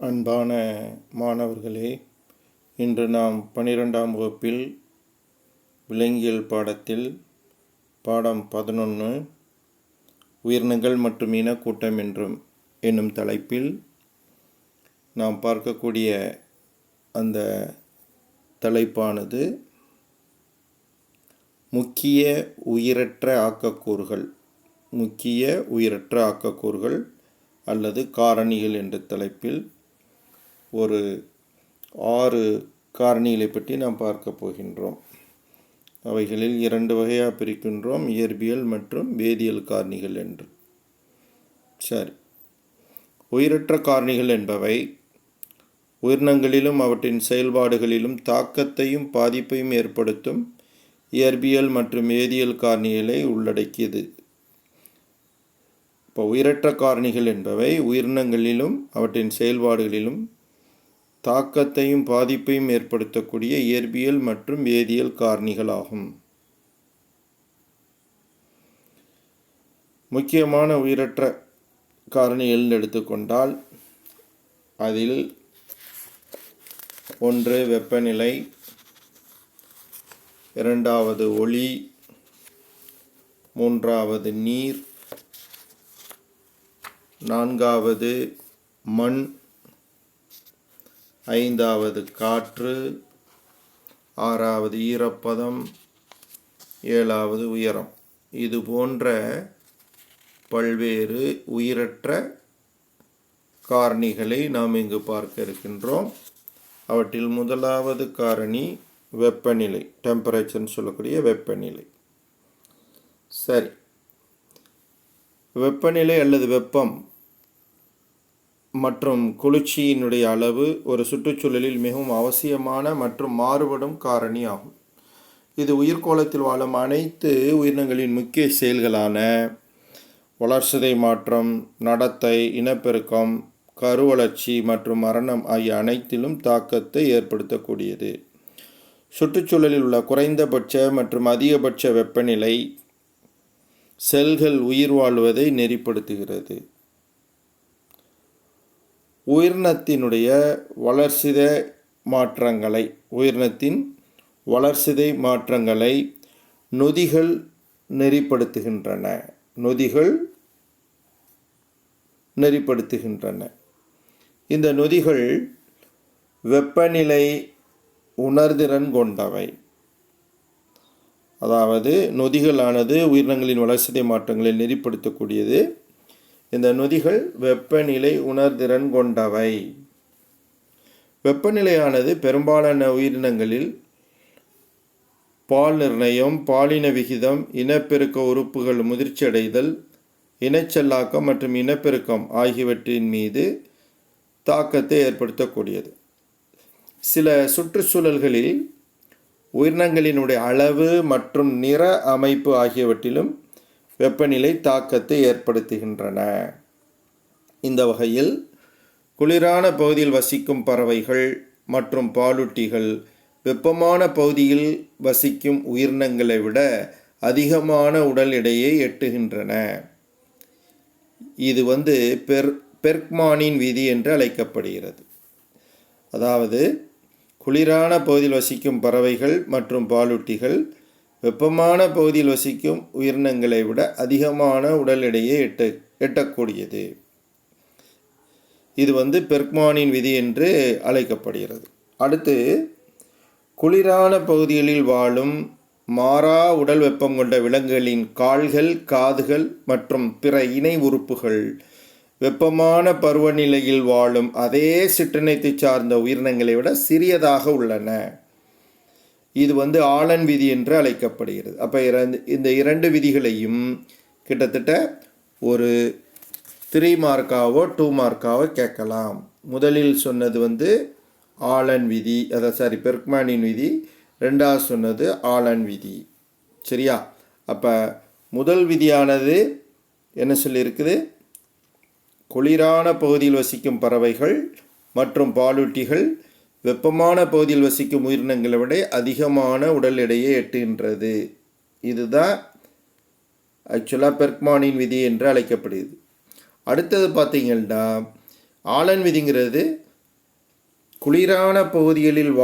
அன்பான மாணவர்களே, இன்று நாம் 12ஆம் வகுப்பில் விலங்கியல் பாடத்தில் பாடம் 11 உயிரினங்கள் மற்றும் இனக்கூட்டம் என்னும் தலைப்பில் நாம் பார்க்கக்கூடிய அந்த தலைப்பானது முக்கிய உயிரற்ற ஆக்கக்கூறுகள் அல்லது காரணிகள் என்ற தலைப்பில் ஒரு 6 காரணிகளை பற்றி நாம் பார்க்க போகின்றோம். அவைகளில் 2 வகையாக பிரிக்கின்றோம், இயற்பியல் மற்றும் வேதியியல் காரணிகள் என்று. சரி, உயிரற்ற காரணிகள் என்பவை உயிரினங்களிலும் அவற்றின் செயல்பாடுகளிலும் தாக்கத்தையும் பாதிப்பையும் ஏற்படுத்தும் இயற்பியல் மற்றும் வேதியியல் காரணிகளை உள்ளடக்கியது. இப்போ உயிரற்ற காரணிகள் என்பவை உயிரினங்களிலும் அவற்றின் செயல்பாடுகளிலும் தாக்கத்தையும் பாதிப்பையும் ஏற்படுத்தக்கூடிய இயற்பியல் மற்றும் வேதியியல் காரணிகளாகும். முக்கியமான உயிரற்ற காரணிகள் எடுத்துக்கொண்டால் அதில் 1 வெப்பநிலை, 2வது ஒளி, 3வது நீர், 4வது மண், 5வது காற்று, 6வது ஈரப்பதம், 7வது உயரம். இது போன்ற பல்வேறு உயிரற்ற காரணிகளை நாம் இங்கு பார்க்க இருக்கின்றோம். அவற்றில் முதலாவது காரணி வெப்பநிலை, டெம்பரேச்சர்னு சொல்லக்கூடிய வெப்பநிலை. சரி, வெப்பநிலை அல்லது வெப்பம் மற்றும் குளிர்ச்சியினுடைய அளவு ஒரு சுற்றுச்சூழலில் மிகவும் அவசியமான மற்றும் மாறுபடும் காரணி ஆகும். இது உயிர்கோளத்தில் வாழும் அனைத்து உயிரினங்களின் முக்கிய செயல்களான வளர்சிதை மாற்றம், நடத்தை, இனப்பெருக்கம், கருவளர்ச்சி மற்றும் மரணம் ஆகிய அனைத்திலும் தாக்கத்தை ஏற்படுத்தக்கூடியது. சுற்றுச்சூழலில் உள்ள குறைந்தபட்ச மற்றும் அதிகபட்ச வெப்பநிலை செல்கள் உயிர் வாழ்வதை நெறிப்படுத்துகிறது. உயிரினத்தின் வளர்சிதை மாற்றங்களை நொதிகள் நெறிப்படுத்துகின்றன. இந்த நொதிகள் வெப்பநிலை உணர்திறன் கொண்டவை. அதாவது நொதிகளானது உயிரினங்களின் வளர்சிதை மாற்றங்களை நெறிப்படுத்தக்கூடியது. இந்த நொதிகள் வெப்பநிலை உணர்திறன் கொண்டவை. வெப்பநிலையானது பெரும்பாலான உயிரினங்களில் பால் நிர்ணயம், பாலின விகிதம், இனப்பெருக்க உறுப்புகள் முதிர்ச்சியடைதல், இனச்செல்லாக்கம் மற்றும் இனப்பெருக்கம் ஆகியவற்றின் மீது தாக்கத்தை ஏற்படுத்தக்கூடியது. சில சுற்றுச்சூழல்களில் உயிரினங்களினுடைய அளவு மற்றும் நிற அமைப்பு ஆகியவற்றிலும் வெப்பநிலை தாக்கத்தை ஏற்படுத்துகின்றன. இந்த வகையில் குளிரான பகுதியில் வசிக்கும் பறவைகள் மற்றும் பாலூட்டிகள் வெப்பமான பகுதியில் வசிக்கும் உயிரினங்களை விட அதிகமான உடல் எடையை எட்டுகின்றன. இது பெர்க்மானின் விதி என்று அழைக்கப்படுகிறது. அதாவது குளிரான பகுதியில் வசிக்கும் பறவைகள் மற்றும் பாலூட்டிகள் வெப்பமான பகுதியில் வசிக்கும் உயிரினங்களை விட அதிகமான உடல் எடையை எட்டக்கூடியது. இது பெர்க்மானின் விதி என்று அழைக்கப்படுகிறது. அடுத்து, குளிரான பகுதிகளில் வாழும் மாறா உடல் வெப்பம் கொண்ட விலங்குகளின் கால்கள், காதுகள் மற்றும் பிற இணை உறுப்புகள் வெப்பமான பருவநிலையில் வாழும் அதே சிற்றினத்தை சார்ந்த உயிரினங்களை விட சிறியதாக உள்ளன. இது ஆலன் விதி என்று அழைக்கப்படுகிறது. அப்போ இந்த 2 விதிகளையும் கிட்டத்தட்ட ஒரு 3 மார்க்காவோ 2 மார்க்காவோ கேட்கலாம். முதலில் சொன்னது ஆலன் விதி, பெர்க்மானின் விதி. 2வது சொன்னது ஆலன் விதி. சரியா? அப்போ முதல் விதியானது என்ன சொல்லியிருக்குது? குளிரான பகுதியில் வசிக்கும் பறவைகள் மற்றும் பாலூட்டிகள் வெப்பமான பகுதியில் வசிக்கும் உயிரினங்களை விட அதிகமான உடல் எடையை எட்டுகின்றது. இதுதான் ஆக்சுவலாக பெர்க்மானின் விதி என்று அழைக்கப்படுது. அடுத்தது பார்த்திங்கன்னா ஆலன் விதிங்கிறது குளிரான பகுதிகளில்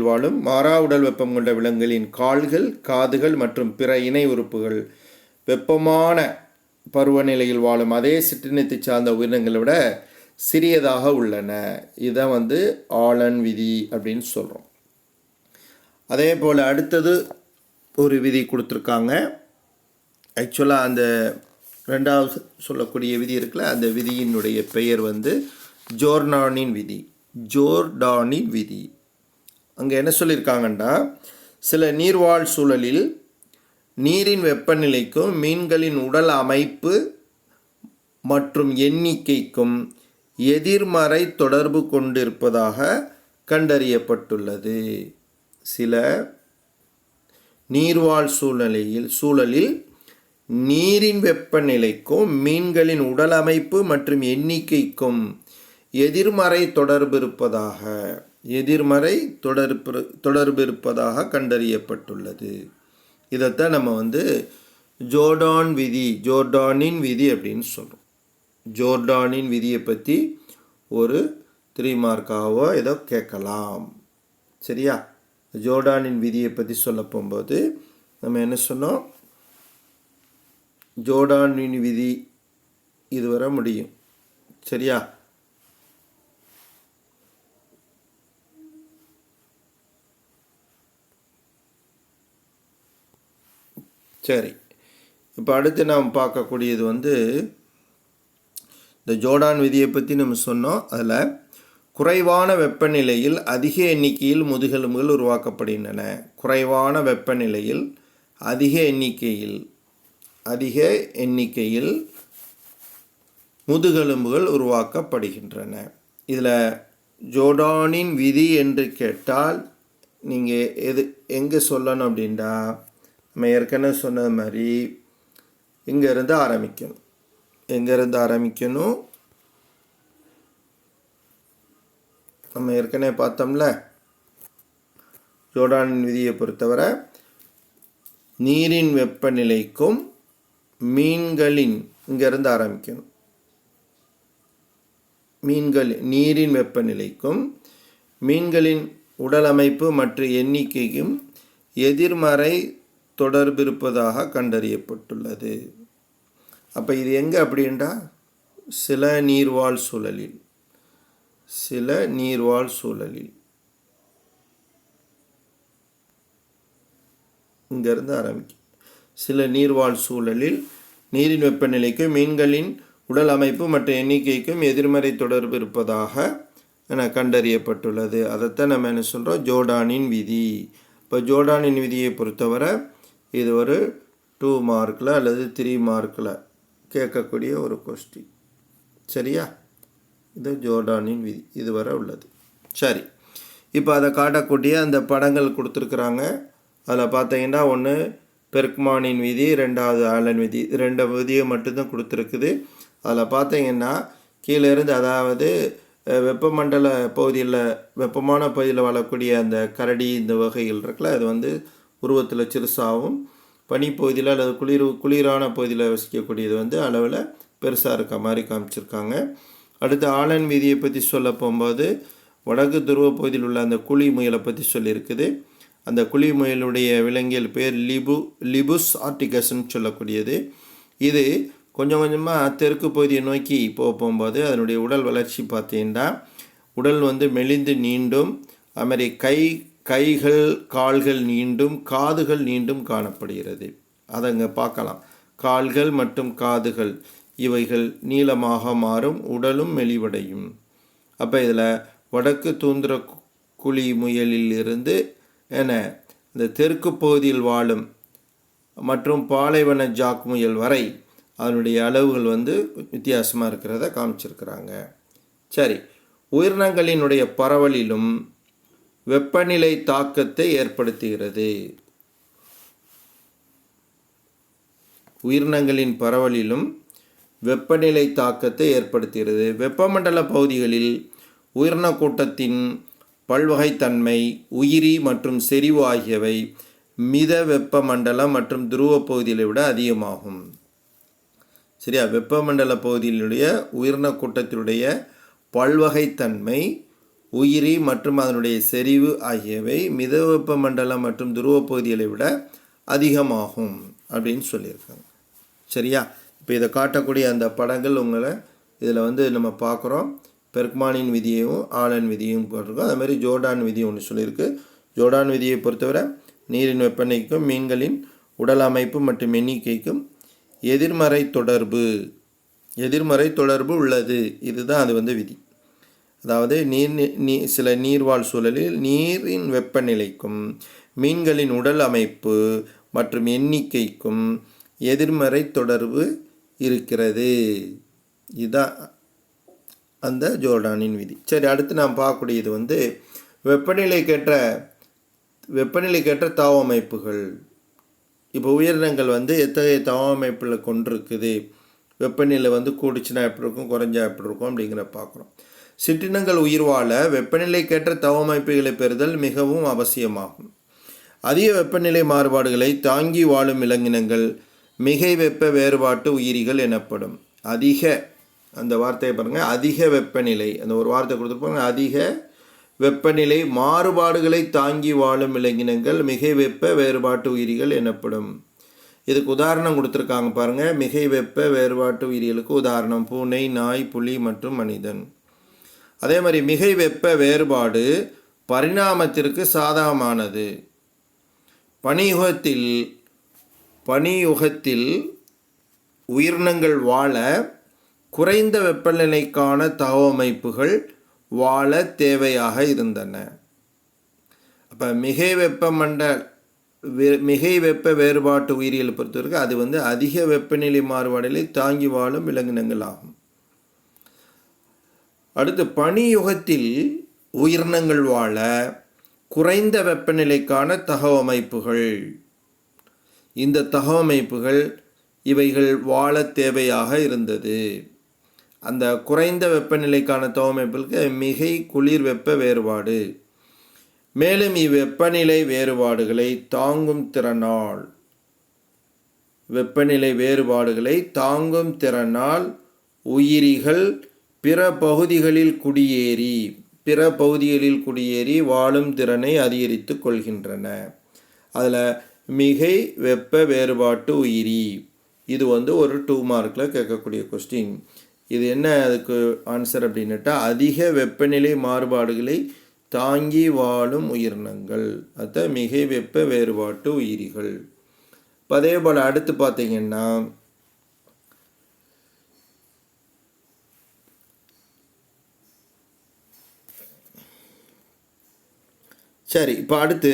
வாழும் மாறா உடல் வெப்பம் கொண்ட விலங்குகளின் கால்கள், காதுகள் மற்றும் பிற இணை உறுப்புகள் வெப்பமான பருவநிலையில் வாழும் அதே சிற்றினத்தை சார்ந்த உயிரினங்களை விட சிறியதாக உள்ளன. இதான் ஆலன் விதி அப்படின்னு சொல்கிறோம். அதே போல் அடுத்தது ஒரு விதி கொடுத்துருக்காங்க. ஆக்சுவலாக அந்த ரெண்டாவது சொல்லக்கூடிய விதி இருக்குல்ல, அந்த விதியினுடைய பெயர் ஜோர்டானின் விதி. அங்கே என்ன சொல்லியிருக்காங்கன்னா, சில நீர்வாழ் சூழலில் நீரின் வெப்பநிலைக்கும் மீன்களின் உடல் அமைப்பு மற்றும் எண்ணிக்கைக்கும் எதிர்மறை தொடர்பு கொண்டிருப்பதாக கண்டறியப்பட்டுள்ளது. சில நீர்வாழ் சூழலில் நீரின் வெப்பநிலைக்கும் மீன்களின் உடல் அமைப்பு மற்றும் எண்ணிக்கைக்கும் எதிர்மறை தொடர்பு இருப்பதாக கண்டறியப்பட்டுள்ளது. இதைத்தான் நம்ம ஜோர்டானின் விதி அப்படின்னு சொல்கிறோம். ஜோர்டானின் விதியை பற்றி ஒரு 3 மார்க்காவோ ஏதோ கேட்கலாம். சரியா? ஜோர்டானின் விதியை பற்றி சொல்ல போகும்போது நம்ம என்ன சொன்னோம்? ஜோர்டானின் விதி இதுவரை முடியும். சரியா? சரி, இப்போ அடுத்து நாம் பார்க்கக்கூடியது இந்த ஜோர்டான் விதியை பற்றி நம்ம சொன்னோம். அதில் குறைவான வெப்பநிலையில் அதிக எண்ணிக்கையில் முதுகெலும்புகள் உருவாக்கப்படுகின்றன. குறைவான வெப்பநிலையில் அதிக எண்ணிக்கையில் முதுகெலும்புகள் உருவாக்கப்படுகின்றன. இதில் ஜோர்டானின் விதி என்று கேட்டால் நீங்கள் எங்கே சொல்லணும் அப்படின்னா, நம்ம ஏற்கனவே சொன்ன மாதிரி இங்கேருந்து ஆரம்பிக்கணும். நம்ம ஏற்கனவே பார்த்தோம்ல, ஜோர்டானின் விதியை பொறுத்தவரை நீரின் வெப்பநிலைக்கும் மீன்களின் இங்கேருந்து ஆரம்பிக்கணும். நீரின் வெப்பநிலைக்கும் மீன்களின் உடல் அமைப்பு மற்றும் எண்ணிக்கைக்கும் எதிர்மறை தொடர்பு இருப்பதாக கண்டறியப்பட்டுள்ளது. அப்போ இது எங்கே அப்படின்றா, சில நீர்வாழ் சூழலில் இங்கேருந்து ஆரம்பிக்கும். சில நீர்வாழ் சூழலில் நீரின் வெப்பநிலைக்கும் மீன்களின் உடல் அமைப்பு மற்றும் எண்ணிக்கைக்கும் எதிர்மறை தொடர்பு இருப்பதாக கண்டறியப்பட்டுள்ளது. அதைத்தான் நம்ம என்ன சொல்கிறோம்? ஜோர்டானின் விதி. இப்போ ஜோர்டானின் விதியை பொறுத்தவரை இது ஒரு 2 மார்க்கில் அல்லது 3 மார்க்கில் கேட்கக்கூடிய ஒரு கொஸ்டின். சரியா? இது ஜோர்டானின் விதி இதுவரை உள்ளது. சரி, இப்போ அதை காட்டக்கூடிய அந்த படங்கள் கொடுத்துருக்குறாங்க. அதில் பார்த்தீங்கன்னா, ஒன்று பெர்க்மானின் விதி, 2வது ஆலன் விதி. 2 விதியை மட்டும்தான் கொடுத்துருக்குது. அதில் பார்த்தீங்கன்னா கீழே இருந்து, அதாவது வெப்பமண்டல பகுதியில் வெப்பமான பகுதியில் வாழக்கூடிய அந்த கரடி இந்த வகைகள் இருக்குல்ல, அது உருவத்தில் சிறுசாகவும், பனிப்பகுதியில் அல்லது குளிரான பகுதியில் வசிக்கக்கூடியது அளவில் பெருசாக இருக்க மாதிரி காமிச்சிருக்காங்க. அடுத்து ஆலன் விதியை பற்றி சொல்ல போகும்போது வடக்கு துருவ பகுதியில் உள்ள அந்த குழி முயலை பற்றி சொல்லியிருக்குது. அந்த குழி முயலுடைய விலங்கியல் பேர் லிபுஸ் ஆர்டிகஸ்ன்னு சொல்லக்கூடியது. இது கொஞ்சம் கொஞ்சமாக தெற்கு பகுதியை நோக்கி போகும்போது அதனுடைய உடல் வளர்ச்சி பார்த்தீங்கன்னா, உடல் மெலிந்து நீண்டும், அதுமாதிரி கைகள் கால்கள் நீண்டும் காதுகள் நீண்டும் காணப்படுகிறது. அதை அங்கே பார்க்கலாம். கால்கள் மற்றும் காதுகள் இவைகள் நீளமாக மாறும், உடலும் மெலிவடையும். அப்போ இதில் வடக்கு தூந்திர குழி முயலில் இருந்து இந்த தெற்கு பகுதியில் வாழும் மற்றும் பாலைவன ஜாக் முயல் வரை அதனுடைய அளவுகள் வித்தியாசமாக இருக்கிறத காமிச்சிருக்கிறாங்க. சரி, உயிரினங்களினுடைய பரவலிலும் வெப்பநிலை தாக்கத்தை ஏற்படுத்துகிறது. வெப்பமண்டல பகுதிகளில் உயிரின கூட்டத்தின் பல்வகைத்தன்மை, உயிரி மற்றும் செறிவு ஆகியவை மித வெப்பமண்டலம் மற்றும் துருவ பகுதிகளை விட அதிகமாகும். சரியா? வெப்பமண்டல பகுதியினுடைய உயிரின கூட்டத்தினுடைய பல்வகைத்தன்மை, உயிரி மற்றும் அதனுடைய செறிவு ஆகியவை மிதவெப்ப மண்டலம் மற்றும் துருவப்பகுதிகளை விட அதிகமாகும் அப்படின்னு சொல்லியிருக்காங்க. சரியா? இப்போ இதை காட்டக்கூடிய அந்த படங்கள் உங்களை இதில் நம்ம பார்க்குறோம். பெர்க்மானின் விதியையும் ஆலன் விதியும் போட்டிருக்கோம். அது மாதிரி ஜோர்டான் விதி ஒன்று சொல்லியிருக்கு. ஜோர்டான் விதியை பொறுத்தவரை நீரின் வெப்பநிலைக்கும் மீன்களின் உடல் அமைப்பு மற்றும் எண்ணிக்கைக்கும் எதிர்மறை தொடர்பு உள்ளது. இதுதான் அது விதி. அதாவது சில நீர்வாழ் சூழலில் நீரின் வெப்பநிலைக்கும் மீன்களின் உடல் அமைப்பு மற்றும் எண்ணிக்கைக்கும் எதிர்மறை தொடர்பு இருக்கிறது. இதுதான் அந்த ஜோர்டானின் விதி. சரி, அடுத்து நாம் பார்க்கக்கூடியது வெப்பநிலைக்கேற்ற தாவமைப்புகள். இப்போ உயிரினங்கள் எத்தகைய தாவமைப்பில் கொண்டிருக்குது, வெப்பநிலை கூடிச்சுனா எப்படி இருக்கும், குறைஞ்சா எப்படி இருக்கும் அப்படிங்கிற பார்க்குறோம். சிற்றினங்கள் உயிர் வாழ வெப்பநிலைக்கேற்ற தவமைப்புகளை பெறுதல் மிகவும் அவசியமாகும். அதிக வெப்பநிலை மாறுபாடுகளை தாங்கி வாழும் விலங்கினங்கள் மிகை வெப்ப வேறுபாட்டு உயிரிகள் எனப்படும். அந்த வார்த்தையை பாருங்கள், அதிக வெப்பநிலை, அந்த ஒரு வார்த்தை கொடுத்துருப்பாங்க. அதிக வெப்பநிலை மாறுபாடுகளை தாங்கி வாழும் விலங்கினங்கள் மிகை வெப்ப வேறுபாட்டு உயிரிகள் எனப்படும். இதுக்கு உதாரணம் கொடுத்துருக்காங்க பாருங்கள். மிகை வெப்ப வேறுபாட்டு உயிரிகளுக்கு உதாரணம் பூனை, நாய், புலி மற்றும் மனிதன். அதே மாதிரி மிகை வெப்ப வேறுபாடு பரிணாமத்திற்கு சாதகமானது. பனியுகத்தில் உயிரினங்கள் வாழ குறைந்த வெப்பநிலைக்கான தகவமைப்புகள் வாழ தேவையாக இருந்தன. அப்போ மிகை வெப்ப வேறுபாட்டு உயிரியலை பொறுத்தவரைக்கும் அது அதிக வெப்பநிலை மாறுபாடுகளை தாங்கி வாழும் விலங்கினங்கள் ஆகும். அடுத்து, பனியுகத்தில் உயிரினங்கள் வாழ குறைந்த வெப்பநிலைக்கான தகவமைப்புகள். இந்த தகவமைப்புகள் இவைகள் வாழ தேவையாக இருந்தது. அந்த குறைந்த வெப்பநிலைக்கான தகவமைப்புகளுக்கு மிகை குளிர் வெப்ப வேறுபாடு. மேலும் இவ்வெப்பநிலை வேறுபாடுகளை தாங்கும் திறனால் உயிரிகள் பிற பகுதிகளில் குடியேறி வாழும் திறனை அதிகரித்து கொள்கின்றன. அதில் மிகை வெப்ப வேறுபாட்டு உயிரி இது ஒரு 2 மார்க்கில் கேட்கக்கூடிய கொஸ்டின். இது என்ன அதுக்கு ஆன்சர் அப்படின்னுட்டா, அதிக வெப்பநிலை மாறுபாடுகளை தாங்கி வாழும் உயிரினங்கள், அதுதான் மிகை வெப்ப வேறுபாட்டு உயிரிகள். இப்போ அதே போல் அடுத்து பார்த்தீங்கன்னா, சரி, இப்போ அடுத்து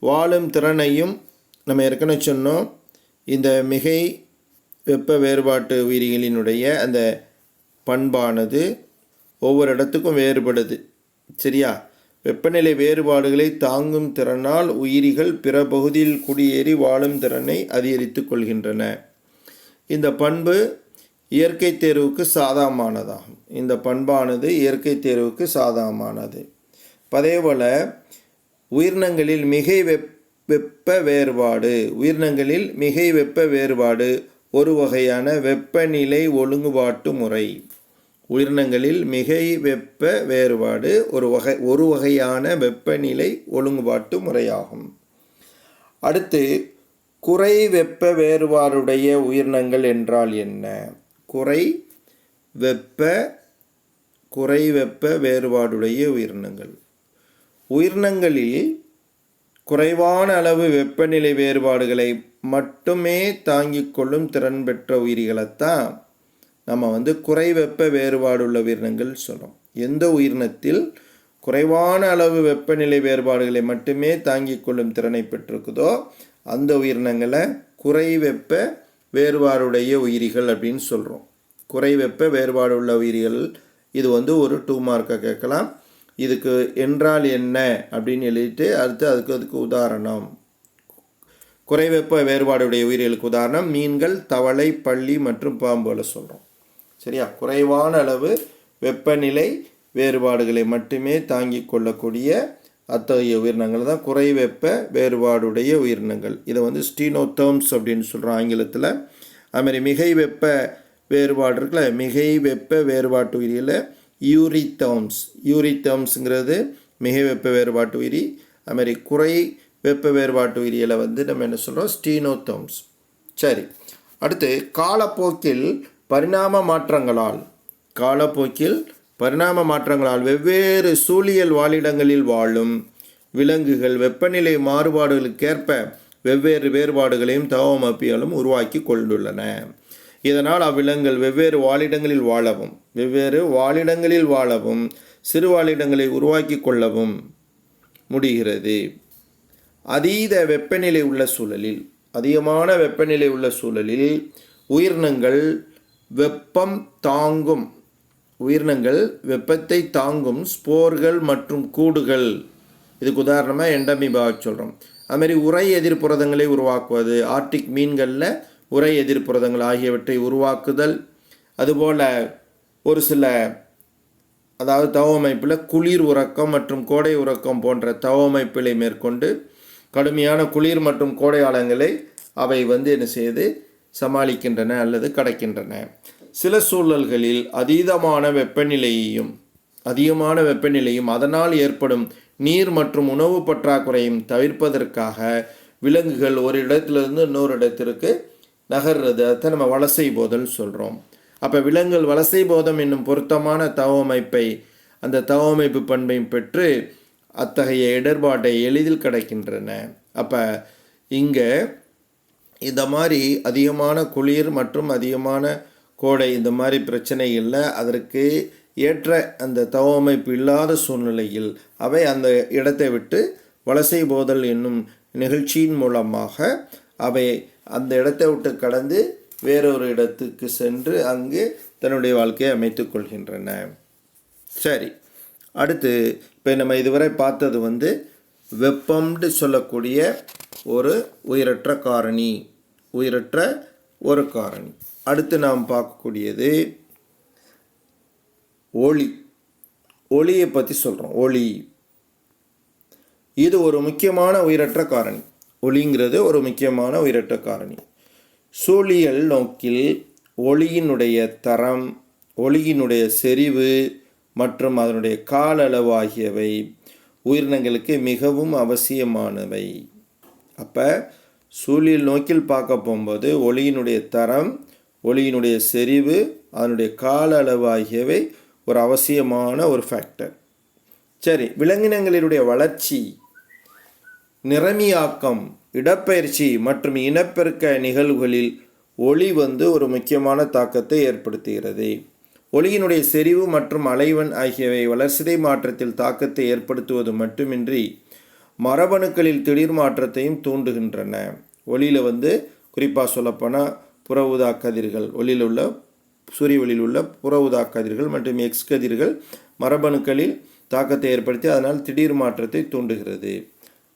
வாழும் திறனையும் நம்ம ஏற்கனவே சொன்னோம். இந்த மிகை வெப்ப வேறுபாட்டு உயிரிகளினுடைய அந்த பண்பானது ஒவ்வொரு இடத்துக்கும் வேறுபடுது. சரியா? வெப்பநிலை வேறுபாடுகளை தாங்கும் திறனால் உயிரிகள் பிற பகுதியில் குடியேறி வாழும் திறனை அதிகரித்து கொள்கின்றன. இந்த பண்பு இயற்கை தேர்வுக்கு சாதகமானதாகும். இந்த பண்பானது இயற்கை தேர்வுக்கு சாதகமானது. அதேபோல் உயிரினங்களில் மிகை வெப்ப வேறுபாடு ஒரு வகையான வெப்பநிலை ஒழுங்குபாட்டு முறை. உயிரினங்களில் மிகை வெப்ப வேறுபாடு ஒரு வகையான வெப்பநிலை ஒழுங்குபாட்டு முறையாகும். அடுத்து, குறை வெப்ப வேறுபாடுடைய உயிரினங்கள் என்றால் என்ன? குறை வெப்ப வேறுபாடுடைய உயிரினங்களில் குறைவான அளவு வெப்பநிலை வேறுபாடுகளை மட்டுமே தாங்கிக் கொள்ளும் திறன் பெற்ற உயிரிகளைத்தான் நம்ம குறை வெப்ப வேறுபாடுள்ள உயிரினங்கள் சொல்கிறோம். எந்த உயிரினத்தில் குறைவான அளவு வெப்பநிலை வேறுபாடுகளை மட்டுமே தாங்கிக் கொள்ளும் திறனை பெற்றிருக்குதோ அந்த உயிரினங்களை குறை வெப்ப வேறுபாடுடைய உயிரிகள் அப்படின்னு சொல்கிறோம். குறை வெப்ப வேறுபாடு உள்ள உயிரிகள் இது ஒரு 2 மார்க்கை கேட்கலாம். இதுக்கு என்றால் என்ன அப்படின்னு எழுதிட்டு அதுக்கு உதாரணம். குறை வெப்ப வேறுபாடுடைய உயிரிகளுக்கு உதாரணம் மீன்கள், தவளை, பல்லி மற்றும் பாம்புகளை சொல்கிறோம். சரியா? குறைவான அளவு வெப்பநிலை வேறுபாடுகளை மட்டுமே தாங்கிக் கொள்ளக்கூடிய அத்தகைய உயிரினங்கள் தான் குறை வெப்ப வேறுபாடுடைய உயிரினங்கள். இதை ஸ்டீனோதெர்ம்ஸ் அப்படின்னு சொல்கிறோம் ஆங்கிலத்தில். அதுமாதிரி மிகை வெப்ப வேறுபாடு இருக்குல்ல, மிகை வெப்ப வேறுபாட்டு உயிரியில் யூரித்தேர்ம்ஸ். யூரித்தேர்ம்ஸுங்கிறது மிக வெப்ப வேறுபாட்டு உயிரி. அதுமாதிரி குறை வெப்ப வேறுபாட்டு உயிரியில் வந்து நம்ம என்ன சொல்கிறோம், ஸ்டீனோதேர்ம்ஸ். சரி, அடுத்து காலப்போக்கில் பரிணாம மாற்றங்களால் வெவ்வேறு சூழியல் வாழிடங்களில் வாழும் விலங்குகள் வெப்பநிலை மாறுபாடுகளுக்கேற்ப வெவ்வேறு வேறுபாடுகளையும் தகவமைப்பியலும் உருவாக்கி கொண்டுள்ளன. இதனால் அவ்விலங்குகள் வெவ்வேறு வாழிடங்களில் வாழவும் சிறு வாழிடங்களை உருவாக்கி கொள்ளவும் முடிகிறது. அதிகமான வெப்பநிலை உள்ள சூழலில் உயிரினங்கள் வெப்பத்தை தாங்கும் ஸ்போர்கள் மற்றும் கூடுகள், இதுக்கு உதாரணமாக எண்டமீபா சொல்கிறோம். அதுமாதிரி உறை எதிர்ப்புரதங்களை உருவாக்குவது, ஆர்டிக் மீன்களில் உறை எதிர்ப்புரதங்கள் ஆகியவற்றை உருவாக்குதல். அதுபோல் ஒரு சில தவமைப்பில் குளிர் உறக்கம் மற்றும் கோடை உறக்கம் போன்ற தவமைப்புகளை மேற்கொண்டு கடுமையான குளிர் மற்றும் கோடை காலங்களை அவை வந்து என்ன செய்து சமாளிக்கின்றன அல்லது கடக்கின்றன. சில சூழல்களில் அதிகமான வெப்பநிலையும் அதனால் ஏற்படும் நீர் மற்றும் உணவு பற்றாக்குறையும் தவிர்ப்பதற்காக விலங்குகள் ஒரு இடத்திலிருந்து இன்னொரு இடத்திற்கு நகர்றது, அதை நம்ம வலசை போதல் சொல்கிறோம். அப்போ விலங்குகள் வலசை போதம் என்னும் பொருத்தமான அந்த தவமைப்பு பண்பையும் பெற்று அத்தகைய இடர்பாட்டை எளிதில் கடக்கின்றன. அப்போ இங்கே இந்த மாதிரி அதிகமான குளிர் மற்றும் அதிகமான கோடை இந்த மாதிரி பிரச்சனைகளில் அதற்கு ஏற்ற அந்த தவமைப்பு இல்லாத சூழ்நிலையில் அவை அந்த இடத்தை விட்டு வலசை போதல் என்னும் நிகழ்ச்சியின் மூலமாக அவை அந்த இடத்தை விட்டு கடந்து வேறொரு இடத்துக்கு சென்று அங்கு தன்னுடைய வாழ்க்கையை அமைத்து கொள்கின்றன. சரி, அடுத்து இப்போ நம்ம இதுவரை பார்த்தது வந்து வெப்பம்னு சொல்லக்கூடிய ஒரு உயிரற்ற காரணி. அடுத்து நாம் பார்க்கக்கூடியது ஒளியை பற்றி சொல்கிறோம். இது ஒரு முக்கியமான உயிரற்ற காரணி. ஒளிங்கிறது ஒரு முக்கியமான உயிரற்ற காரணி. சூழியல் நோக்கில் ஒளியினுடைய தரம், ஒளியினுடைய செறிவு மற்றும் அதனுடைய கால அளவு ஆகியவை உயிரினங்களுக்கு மிகவும் அவசியமானவை. அப்போ சூழியல் நோக்கில் பார்க்க போகும்போது ஒளியினுடைய தரம், ஒளியினுடைய செறிவு, அதனுடைய கால அளவு ஆகியவை ஒரு அவசியமான ஒரு ஃபேக்டர். சரி, விலங்கினங்களினுடைய வளர்ச்சி, நிறமியாக்கம், இடப்பெயர்ச்சி மற்றும் இனப்பெருக்க நிகழ்வுகளில் ஒளி வந்து ஒரு முக்கியமான தாக்கத்தை ஏற்படுத்துகிறது. ஒளியினுடைய செறிவு மற்றும் அலைவன் ஆகியவை வளர்சிதை மாற்றத்தில் தாக்கத்தை ஏற்படுத்துவது மட்டுமின்றி மரபணுக்களில் திடீர் மாற்றத்தையும் தூண்டுகின்றன. ஒளியில் வந்து குறிப்பாக சொல்லப்போனால் புற ஊதா கதிர்கள், சூரிய ஒளியில் உள்ள புற ஊதா கதிர்கள் மற்றும் எக்ஸ் கதிர்கள் மரபணுக்களில் தாக்கத்தை ஏற்படுத்தி அதனால் திடீர் மாற்றத்தை தூண்டுகிறது.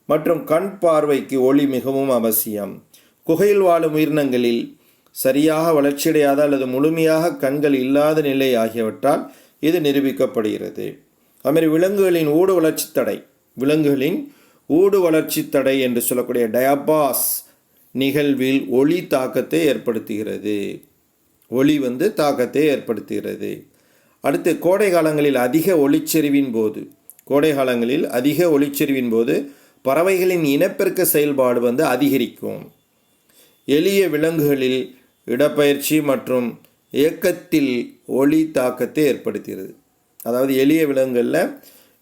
மற்றும் கண் பார்வைக்கு ஒளி மிகவும் அவசியம். குகையில் வாழும் உயிரினங்களில் சரியாக வளர்ச்சியடையாத அல்லது முழுமையாக கண்கள் இல்லாத நிலை ஆகியவற்றால் இது நிரூபிக்கப்படுகிறது. அதுமாதிரி விலங்குகளின் ஊடு வளர்ச்சி தடை என்று சொல்லக்கூடிய டயாபாஸ் நிகழ்வில் ஒளி தாக்கத்தை ஏற்படுத்துகிறது. அடுத்து கோடை காலங்களில் அதிக ஒளிச்செறிவின் போது பறவைகளின் இனப்பெருக்க செயல்பாடு வந்து அதிகரிக்கும். எளிய விலங்குகளில் இடப்பெயர்ச்சி மற்றும் இயக்கத்தில் ஒளி தாக்கத்தை ஏற்படுத்துகிறது. அதாவது எளிய விலங்குகளில்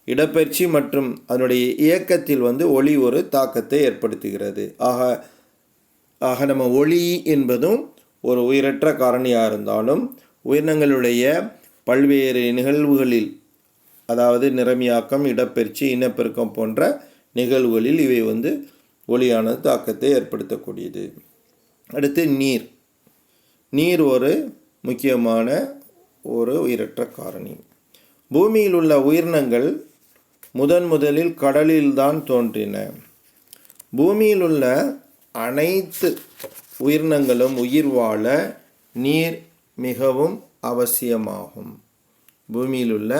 இடப்பெயர்ச்சி மற்றும் அதனுடைய இயக்கத்தில் வந்து ஒளி ஒரு தாக்கத்தை ஏற்படுத்துகிறது. ஆக நம்ம ஒளி என்பதும் ஒரு உயிரற்ற காரணியாக இருந்தாலும் உயிரினங்களுடைய பல்வேறு நிகழ்வுகளில், அதாவது நிறமியாக்கம், இடப்பெயர்ச்சி, இனப்பெருக்கம் போன்ற நிகழ்வுகளில் இவை வந்து ஒளியானது தாக்கத்தை ஏற்படுத்தக்கூடியது. அடுத்து நீர் ஒரு முக்கியமான ஒரு உயிரற்ற காரணி. பூமியில் உள்ள உயிரினங்கள் முதலில் கடலில்தான் தோன்றின. பூமியில் உள்ள அனைத்து உயிரினங்களும் உயிர் வாழ நீர் மிகவும் அவசியமாகும். பூமியில் உள்ள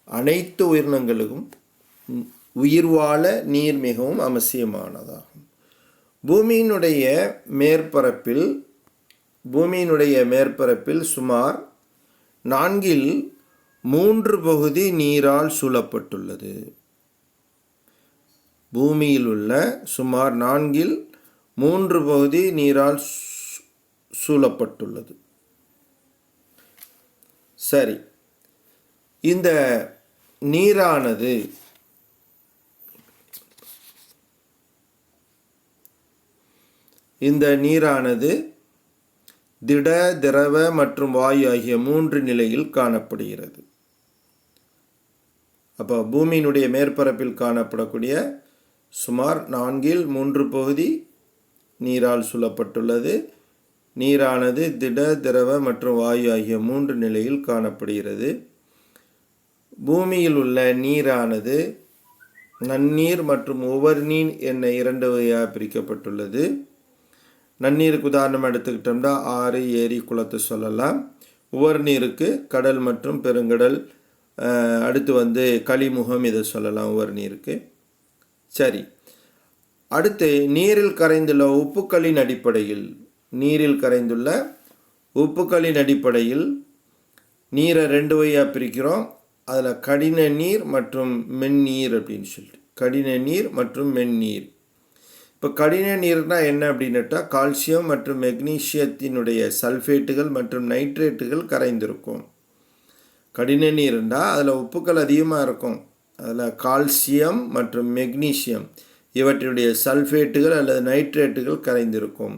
அனைத்து உயிரினங்களுக்கும் உயிர் வாழ நீர் மிகவும் அவசியமானதாகும். பூமியினுடைய மேற்பரப்பில் சுமார் 4 3 பகுதி நீரால் சூழப்பட்டுள்ளது. பூமியில் உள்ள சுமார் 4/3 பகுதி நீரால் சூழப்பட்டுள்ளது. சரி, இந்த நீரானது திட, திரவ மற்றும் வாயு ஆகிய 3 நிலையில் காணப்படுகிறது. அப்போ பூமியினுடைய மேற்பரப்பில் காணப்படக்கூடிய சுமார் 4/3 பகுதி நீரால் சூழப்பட்டுள்ளது. நீரானது திட, திரவ மற்றும் வாயு ஆகிய 3 நிலையில் காணப்படுகிறது. பூமியில் உள்ள நீரானது நன்னீர் மற்றும் உவர்நீர் என 2 வகையாக பிரிக்கப்பட்டுள்ளது. நன்னீருக்கு உதாரணம் எடுத்துக்கிட்டோம்னா ஆறு, ஏரி, குளத்தை சொல்லலாம். உவர்நீருக்கு கடல் மற்றும் பெருங்கடல், அடுத்து கழிமுகம், இதை சொல்லலாம் உவர்நீருக்கு. சரி, அடுத்து நீரில் கரைந்துள்ள உப்புக்களின் அடிப்படையில் நீரை 2 வகையாக பிரிக்கிறோம். அதில் கடின நீர் மற்றும் மென்னீர் அப்படின்னு சொல்லிட்டு, கடின நீர் மற்றும் மென்னீர். இப்போ கடின நீர்னால் என்ன அப்படின்னுட்டா, கால்சியம் மற்றும் மெக்னீஷியத்தினுடைய சல்ஃபேட்டுகள் மற்றும் நைட்ரேட்டுகள் கரைந்திருக்கும். கடின நீர்னால் அதில் உப்புக்கள் அதிகமாக இருக்கும். அதில் கால்சியம் மற்றும் மெக்னீஷியம் இவற்றினுடைய சல்ஃபேட்டுகள் அல்லது நைட்ரேட்டுகள் கரைந்திருக்கும்.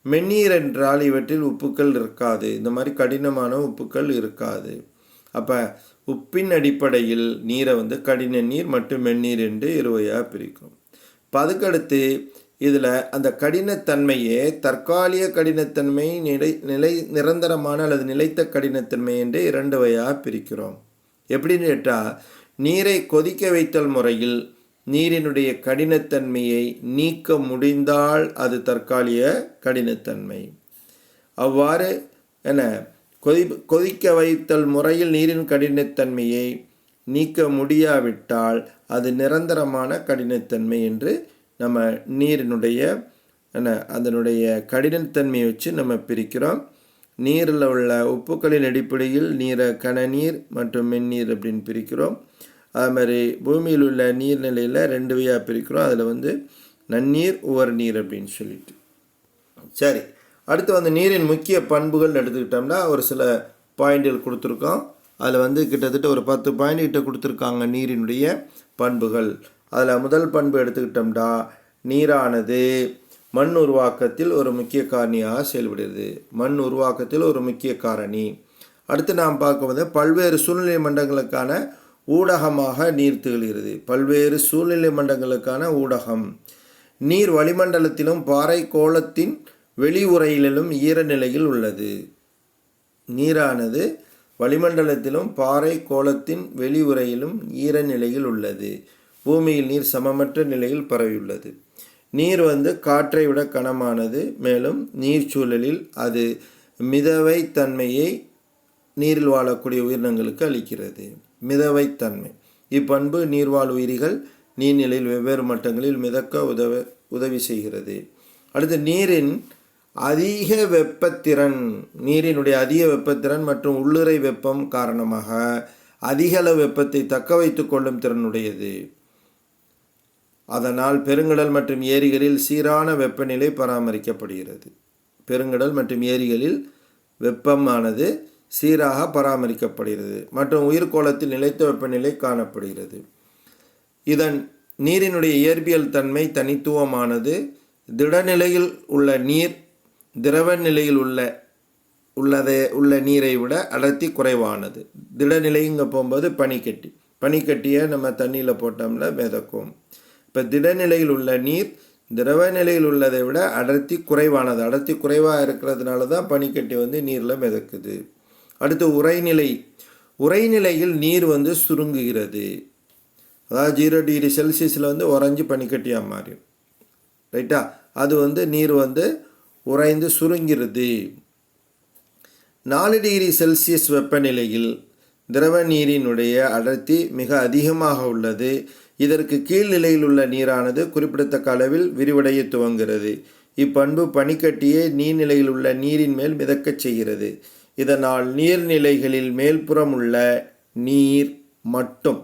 மென்னீர் என்றால் இவற்றில் உப்புக்கள் இருக்காது. இந்த மாதிரி கடினமான உப்புக்கள் இருக்காது. அப்போ உப்பின் அடிப்படையில் நீரை கடின நீர் மற்றும் மென்னீர் என்று 2 வகையாக பிரிக்கும். இப்போ அதுக்கடுத்து இதில் அந்த கடினத்தன்மையே தற்காலிக கடினத்தன்மை, நிரந்தரமான அல்லது நிலைத்த கடினத்தன்மை என்று 2 வகையாக பிரிக்கிறோம். எப்படின்னு கேட்டால், நீரை கொதிக்க வைத்தல் முறையில் நீரினுடைய கடினத்தன்மையை நீக்க முடிந்தால் அது தற்காலிக கடினத்தன்மை. அவ்வாறு கொதிக்க வைத்தல் முறையில் நீரின் கடினத்தன்மையை நீக்க முடியாவிட்டால் அது நிரந்தரமான கடினத்தன்மை என்று நம்ம நீரினுடைய அதனுடைய கடினத்தன்மையை வச்சு நம்ம பிரிக்கிறோம். நீரில் உள்ள உப்புக்களின் அடிப்படையில் நீரை கனநீர் மற்றும் மென்னீர் அப்படின்னு பிரிக்கிறோம். அது மாதிரி பூமியில் உள்ள நீர்நிலையில் 2 வகையாக பிரிக்கிறோம். அதில் நன்னீர், உவர்நீர் அப்படின்னு சொல்லிட்டு. சரி, அடுத்து நீரின் முக்கிய பண்புகள் எடுத்துக்கிட்டோம்னா ஒரு சில பாயிண்ட்கள் கொடுத்துருக்கோம். அதில் கிட்டத்தட்ட ஒரு 10 பாயிண்ட் கிட்ட கொடுத்துருக்காங்க நீரினுடைய பண்புகள். அதில் முதல் பண்பு எடுத்துக்கிட்டோம்னா, நீரானது மண் உருவாக்கத்தில் ஒரு முக்கிய காரணியாக செயல்படுகிறது. மண் உருவாக்கத்தில் ஒரு முக்கிய காரணி. அடுத்து நாம் பார்க்கும்போது பல்வேறு சூழ்நிலை மண்டலங்களுக்கான ஊடகமாக நீர் திகழ்கிறது. பல்வேறு சூழ்நிலை மண்டலங்களுக்கான ஊடகம். நீர் வளிமண்டலத்திலும் பாறை கோளத்தின் வெளியுறையிலும் ஈரநிலையில் உள்ளது. நீரானது வளிமண்டலத்திலும் பாறை கோளத்தின் வெளியுறையிலும் ஈரநிலையில் உள்ளது. பூமியில் நீர் சமமற்ற நிலையில் பரவியுள்ளது. நீர் காற்றை விட கனமானது. மேலும் நீர் சூழலில் அது மிதவைத்தன்மையை நீரில் வாழக்கூடிய உயிரினங்களுக்கு அளிக்கிறது. மிதவைத்தன்மை இப்பண்பு நீர்வாழ் உயிரிகள் நீர்நிலையில் வெவ்வேறு மட்டங்களில் மிதக்க உதவி செய்கிறது. அடுத்து நீரின் அதிக வெப்பத்திறன். நீரினுடைய அதிக வெப்பத்திறன் மற்றும் உள்ளுறை வெப்பம் காரணமாக அதிக அளவு வெப்பத்தை தக்க வைத்து கொள்ளும் திறனுடையது. அதனால் பெருங்கடல் மற்றும் ஏரிகளில் சீரான வெப்பநிலை பராமரிக்கப்படுகிறது. பெருங்கடல் மற்றும் ஏரிகளில் வெப்பமானது சீராக பராமரிக்கப்படுகிறது மற்றும் உயிர்கோளத்தில் நிலைத்த வெப்பநிலை காணப்படுகிறது. இதன் நீரினுடைய இயற்பியல் தன்மை தனித்துவமானது. திடநிலையில் உள்ள நீர் திரவ நிலையில் உள்ள நீரை விட அடர்த்தி குறைவானது. திடநிலைங்க போகும்போது பனிக்கட்டியை நம்ம தண்ணியில் போட்டோம்னா மிதக்கும். இப்போ திடநிலையில் உள்ள நீர் திரவ நிலையில் உள்ளதை விட அடர்த்தி குறைவானது. அடர்த்தி குறைவாக இருக்கிறதுனால தான் பனிக்கட்டி நீரில் மிதக்குது. அடுத்து உறைநிலையில் நீர் சுருங்குகிறது. அதாவது 0 டிகிரி செல்சியஸில் உறைஞ்சி பனிக்கட்டியாக மாறிடும். ரைட்டா? அது நீர் உறைந்து சுருங்கிறது. 4 டிகிரி செல்சியஸ் வெப்பநிலையில் திரவ நீரினுடைய அடர்த்தி மிக அதிகமாக உள்ளது. இதற்கு கீழ்நிலையில் உள்ள நீரானது குறிப்பிடத்தக்க அளவில் விரிவடைய துவங்குகிறது. இப்பண்பு பனிக்கட்டியை நீர்நிலையில் உள்ள நீரின் மேல் மிதக்கச் செய்கிறது. இதனால் நீர்நிலைகளில் மேல்புறம் உள்ள நீர் மட்டும்.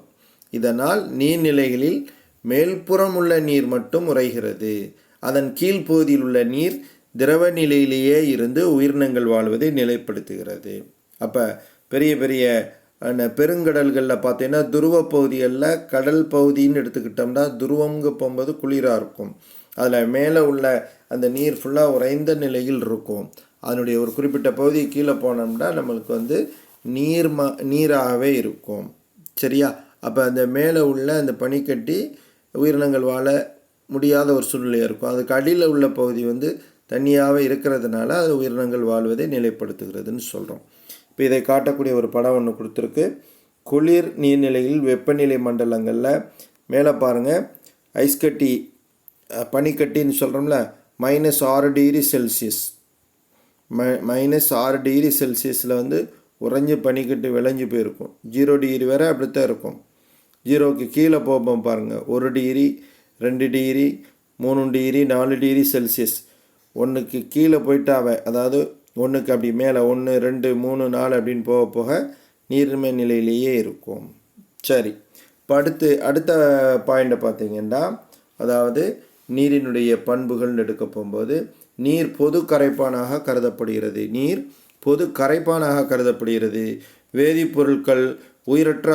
இதனால் நீர்நிலைகளில் மேல்புறம் உள்ள நீர் மட்டும் உறைகிறது. அதன் கீழ்ப்பகுதியில் உள்ள நீர் திரவ நிலையிலேயே இருந்து உயிரினங்கள் வாழ்வதை நிலைப்படுத்துகிறது. அப்போ பெரிய பெரிய பெருங்கடல்களில் பார்த்தீங்கன்னா துருவ பகுதிகளில் கடல் பகுதின்னு எடுத்துக்கிட்டோம்னா துருவங்க போகும்போது குளிராக இருக்கும். அதில் மேலே உள்ள அந்த நீர் ஃபுல்லாக உறைந்த நிலையில் இருக்கும். அதனுடைய ஒரு குறிப்பிட்ட பகுதி கீழே போனோம்னா நம்மளுக்கு நீராகவே இருக்கும். சரியா? அப்போ அந்த மேலே உள்ள அந்த பனிக்கட்டி உயிரினங்கள் வாழ முடியாத ஒரு சூழ்நிலை இருக்கும். அதுக்கு அடியில் உள்ள பகுதி தண்ணியாகவே இருக்கிறதுனால அது உயிரினங்கள் வாழ்வதை நிலைப்படுத்துகிறதுன்னு சொல்கிறோம். இப்போ இதை காட்டக்கூடிய ஒரு படம் ஒன்று கொடுத்துருக்கு. குளிர் நீர்நிலையில் வெப்பநிலை மண்டலங்களில் மேலே பாருங்கள், ஐஸ்கட்டி பனிக்கட்டின்னு சொல்கிறோம்ல, -6 டிகிரி செல்சியஸ் -6 டிகிரி செல்சியஸில் உறைஞ்சி பனிக்கட்டி விளைஞ்சி போயிருக்கும். 0 டிகிரி வரை அப்படித்தான் இருக்கும். 0க்கு கீழே போகும் பாருங்கள், 1 degree 2 degree 3 degree 4 degree Celsius. 1க்கு கீழே போயிட்டாவே, அதாவது 1க்கு அப்படி மேலே 1 2 3 4 அப்படின்னு போக போக நீர்மை நிலையிலேயே இருக்கும். சரி, இப்போ அடுத்த பாயிண்ட்டை பார்த்தீங்கன்னா, அதாவது நீரினுடைய பண்புகள்னு எடுக்க போகும்போது நீர் பொது கரைப்பானாக கருதப்படுகிறது. வேதிப்பொருட்கள் உயிரற்ற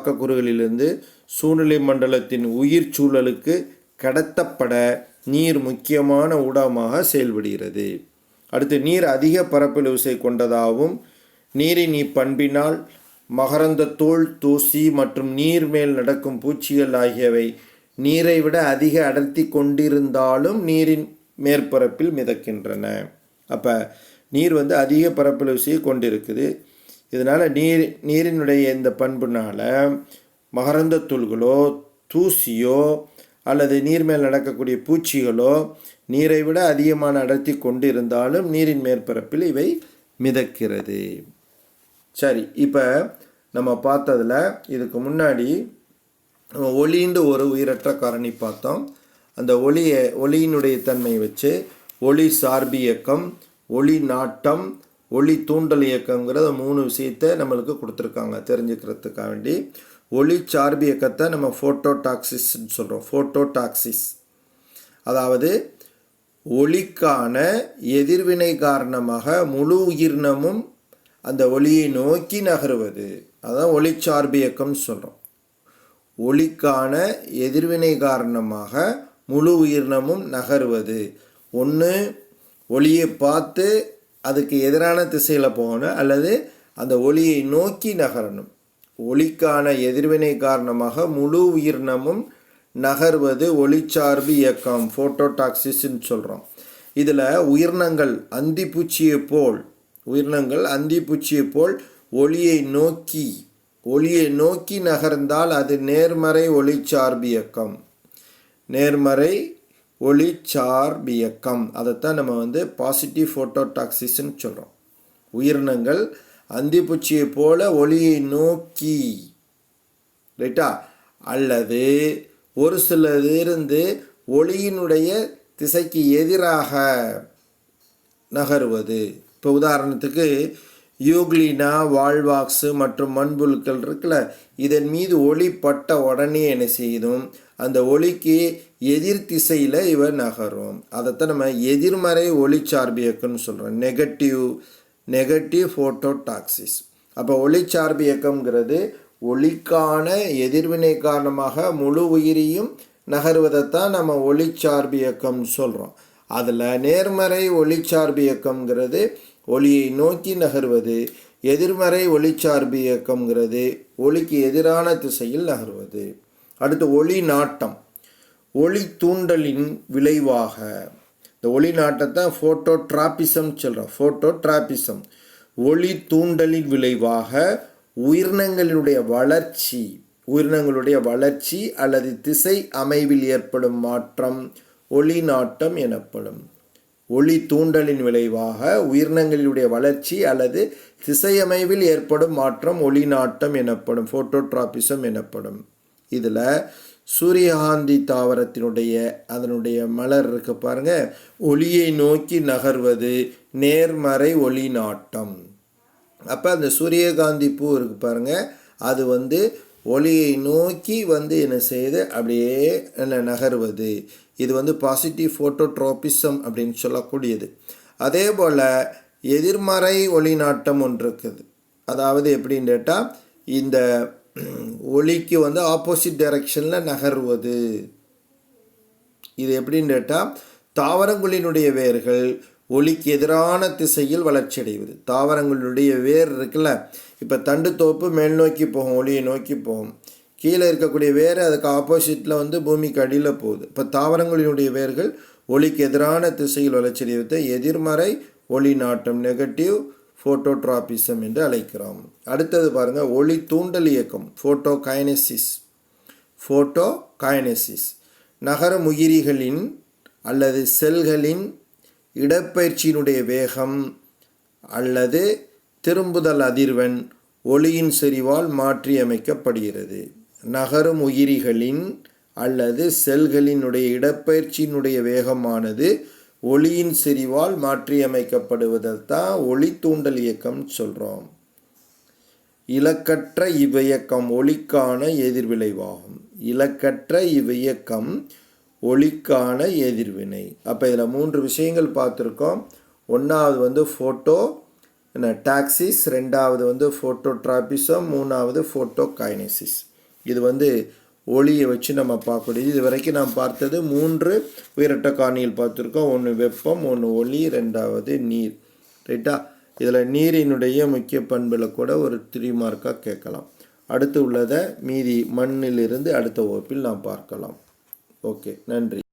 ஆக்கக்கூறுகளிலிருந்து சூழ்நிலை மண்டலத்தின் உயிர் சூழலுக்கு கடத்தப்பட நீர் முக்கியமான ஊடகமாக செயல்படுகிறது. அடுத்து, நீர் அதிக பரப்பளவு விசை கொண்டதாகவும் நீரின் இப்பண்பினால் மகரந்த தோல், தூசி மற்றும் நீர் மேல் நடக்கும் பூச்சிகள் ஆகியவை நீரை விட அதிக அடர்த்தி கொண்டிருந்தாலும் நீரின் மேற்பரப்பில் மிதக்கின்றன. அப்போ நீர் அதிக பரப்பளவு விசையை கொண்டிருக்குது. இதனால் நீரினுடைய இந்த பண்புனால் மகரந்த தூள்களோ தூசியோ அல்லது நீர் மேல் நடக்கக்கூடிய பூச்சிகளோ நீரை விட அதிகமான அடர்த்தி கொண்டிருந்தாலும் நீரின் மேற்பரப்பில் இவை மிதக்கிறது. சரி, இப்போ நம்ம பார்த்ததில் இதுக்கு முன்னாடி ஒளின்னு ஒரு உயிரற்ற காரணி பார்த்தோம். அந்த ஒளியினுடைய தன்மையை வச்சு ஒளி சார்பியக்கம், ஒளி நாட்டம், ஒளி தூண்டல் இயக்கங்கிறத 3 விஷயத்தை நம்மளுக்கு கொடுத்துருக்காங்க தெரிஞ்சுக்கிறதுக்காக வேண்டி. ஒளி சார்பியக்கத்தை நம்ம ஃபோட்டோடாக்சிஸ்ன்னு சொல்கிறோம். ஃபோட்டோடாக்சிஸ் அதாவது ஒளிக்கான எதிர்வினை காரணமாக முழு உயிரினமும் அந்த ஒளியை நோக்கி நகருவது, அதான் ஒளிச்சார்பியக்கம்னு சொல்கிறோம். ஒளிக்கான எதிர்வினை காரணமாக முழு உயிரினமும் நகருவது. ஒன்று ஒளியை பார்த்து அதுக்கு எதிரான திசையில் போகணும், அல்லது அந்த ஒளியை நோக்கி நகரணும். ஒளிக்கான எதிர்வினை காரணமாக முழு உயிரினமும் நகர்வது ஒளிச்சார்பு இயக்கம், ஃபோட்டோடாக்சிஸ்ன்னு சொல்கிறோம். இதில் உயிரினங்கள் அந்திப்பூச்சியை போல் ஒளியை நோக்கி நகர்ந்தால் அது நேர்மறை ஒளிச்சார்பியக்கம். அதைத்தான் நம்ம பாசிட்டிவ் ஃபோட்டோடாக்சிஸ்ன்னு சொல்கிறோம். உயிரினங்கள் அந்திப்பூச்சியை போல ஒளியை நோக்கி, ரைட்டா, அல்லது ஒரு சிலதிலிருந்து ஒளியினுடைய திசைக்கு எதிராக நகருவது. இப்போ உதாரணத்துக்கு யூக்ளினா, வால்வாக்ஸு மற்றும் மண்புழுக்கள் இருக்குல்ல, இதன் மீது ஒளி பட்ட உடனே என்ன செய்யும், அந்த ஒளிக்கு எதிர் திசையில் இவ நகரும். அதைத்தான் நம்ம எதிர்மறை ஒளிச்சார்பியக்கம்னு சொல்கிறோம், நெகட்டிவ் ஃபோட்டோடாக்சிஸ். அப்போ ஒளிச்சார்பியக்கம்ங்கிறது ஒளிக்கான எதிர்வினை காரணமாக முழு உயிரியும் நகர்வதைத்தான் நம்ம ஒளிச்சார்பியக்கம்னு சொல்கிறோம். அதில் நேர்மறை ஒளிச்சார்பியக்கம்ங்கிறது ஒளியை நோக்கி நகர்வது, எதிர்மறை ஒளிச்சார்பியக்கம்ங்கிறது ஒளிக்கு எதிரான திசையில் நகர்வது. அடுத்து ஒளி நாட்டம், ஒளி தூண்டலின் விளைவாக. இந்த ஒளி நாட்டத்தை ஃபோட்டோட்ராபிசம் சொல்கிறோம். ஃபோட்டோட்ராபிசம் ஒளி தூண்டலின் விளைவாக உயிரினங்களுடைய வளர்ச்சி அல்லது திசை அமைவில் ஏற்படும் மாற்றம் ஒளி நாட்டம் எனப்படும். ஒளி தூண்டலின் விளைவாக உயிரினங்களுடைய வளர்ச்சி அல்லது திசையமைவில் ஏற்படும் மாற்றம் ஒளி நாட்டம் எனப்படும், ஃபோட்டோட்ராபிசம் எனப்படும். இதில் சூரியகாந்தி தாவரத்தினுடைய அதனுடைய மலர் இருக்கு பாருங்க, ஒளியை நோக்கி நகர்வது நேர்மறை ஒளி நாட்டம். அப்போ அந்த சூரியகாந்தி பூ இருக்குது பாருங்கள், அது வந்து ஒளியை நோக்கி வந்து என்ன செய்யுது, அப்படியே நகர்வது. இது வந்து பாசிட்டிவ் ஃபோட்டோட்ரோபிசம் அப்படின்னு சொல்லக்கூடியது. அதே போல் எதிர்மறை ஒளி நாட்டம் ஒன்று இருக்குது. அதாவது எப்படின்னு கேட்டால், இந்த ஒளிக்கு வந்து ஆப்போசிட் டைரக்ஷனில் நகர்வது. இது எப்படின்னு கேட்டால், தாவரங்களினுடைய வேர்கள் ஒளிக்கு எதிரான திசையில் வளர்ச்சி அடைவது. தாவரங்களுடைய வேர் இருக்குல்ல, இப்போ தண்டு தோப்பு மேல் நோக்கி போகும், ஒளியை நோக்கி போகும். கீழே இருக்கக்கூடிய வேர் அதுக்கு ஆப்போசிட்டில் வந்து பூமிக்கு அடியில் போகுது. இப்போ தாவரங்களினுடைய வேர்கள் ஒளிக்கு எதிரான திசையில் வளர்ச்சி அடைவது எதிர்மறை ஒளி நாட்டம், நெகட்டிவ் ஃபோட்டோட்ராபிசம் என்று அழைக்கிறோம். அடுத்தது பாருங்கள், ஒளி தூண்டல் இயக்கம், ஃபோட்டோகைனசிஸ். ஃபோட்டோகைனசிஸ் நகரும் உயிரிகளின் அல்லது செல்களின் இடப்பெயர்ச்சியினுடைய வேகம் அல்லது திரும்புதல் அதிர்வெண் ஒளியின் செறிவால் மாற்றியமைக்கப்படுகிறது. நகரும் உயிரிகளின் அல்லது செல்களினுடைய இடப்பெயர்ச்சியினுடைய வேகமானது ஒளியின் செறிவால் மாற்றியமைக்கப்படுவதைத்தான் ஒளி தூண்டல் இயக்கம் சொல்கிறோம். இலக்கற்ற இவ்வியக்கம் ஒளிக்கான எதிர்விளைவாகும். இலக்கற்ற இவ்வியக்கம் ஒளிக்கான எதிர்வினை. அப்போ இதில் 3 விஷயங்கள் பார்த்துருக்கோம். ஒன்றாவது வந்து ஃபோட்டோ டாக்சிஸ், ரெண்டாவது வந்து ஃபோட்டோட்ராபிசம், மூணாவது ஃபோட்டோகைனசிஸ். இது வந்து ஒளியை வச்சு நம்ம பார்க்கக்கூடியது. இது வரைக்கும் நாம் பார்த்தது 3 உயிரட்ட காரணிகள் பார்த்துருக்கோம். ஒன்று வெப்பம், ஒன்று ஒளி, ரெண்டாவது நீர். ரைட்டா? இதில் நீரினுடைய முக்கிய பண்பில் கூட ஒரு 3 மார்க்காக கேட்கலாம். அடுத்து உள்ளதை மீதி மண்ணிலிருந்து அடுத்த வகுப்பில் நாம் பார்க்கலாம். ஓகே, நன்றி.